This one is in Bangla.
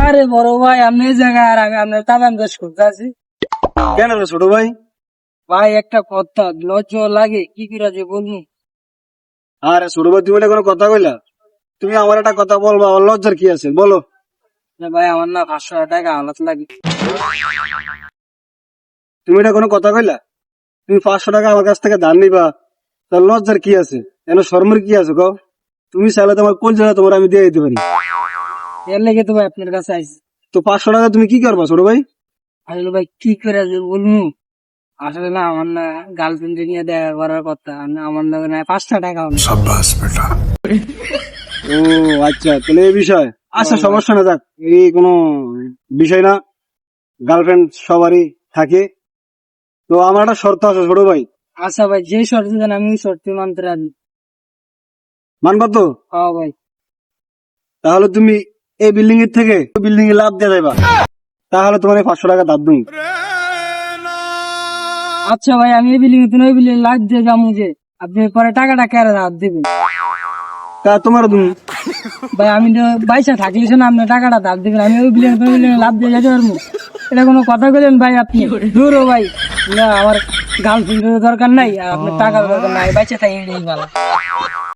আরে বড় ভাই আমি এই জায়গায় আর আমি আপনার তাবান দোষ করতে আছি। কেন রে ছোট ভাই? ভাই একটা কথা লজ্জা লাগে কি করে যে বলবো। আরে ছোট ভাই, তুমি এটা কোনো কথা কইলা? তুমি আমার একটা কথা বলবা, আমার লজ্জার কি আছে বলো? ভাই আমার না 500 টাকা হালত লাগে। তুমি এটা কোনো কথা কইলা? তুমি 500 টাকা আমার কাছ থেকে ধার নিবা, তার লজ্জার কি আছে? এনে শর্মের কি আছে কও? তুমি চাইলে তোমার কোন জায়গা তোমার আমি দিয়ে দিতে পারি। এর লেগে তো ভাই আপনার কাছে আইছি। তো 500 টাকা তুমি কি করবা ছোট ভাই? আসলে ভাই কি করে যে বলবো, আসলে না আমার না গার্লফ্রেন্ড নিয়ে দেখা করার কথা, আমার না 500 টাকা ও আচ্ছা, তাহলে এই বিষয়। আচ্ছা সমস্যা না, যাক, এই কোনো বিষয় না। গার্লফ্রেন্ড সবারই থাকে। তো আমার একটা শর্ত আছে ছোট ভাই। আচ্ছা ভাই যে শর্ত দেন আমি ওই শর্তে মানতে রাজি। মানবা তো? হ্যাঁ ভাই। তাহলে তুমি এই বিল্ডিং এর থেকে বিল্ডিং এ লাভ দিয়ে যাইবা, তাহলে তোমার এই 500 টাকা দাব দিই। আচ্ছা ভাই আমি এই বিল্ডিং ওই বিল্ডিং লাগ দিয়ে যাবো, যে আপনি পরে টাকাটা কেড়ে হাত দিবেন। তা তোমার তুমি ভাই আমি তো বাইসা থাকলে না আপনি টাকাটা ধার দিবেন, আমি ওই বিলিয়ন লাভ দিয়ে যেতে পারবো? এটা কোনো কথা বলেন ভাই আপনি? দূরও ভাই না, আমার গার্লফ্রেন্ডের দরকার নাই আর আপনার টাকার দরকার নাই, বাইসা থাকি এটাই ভালো।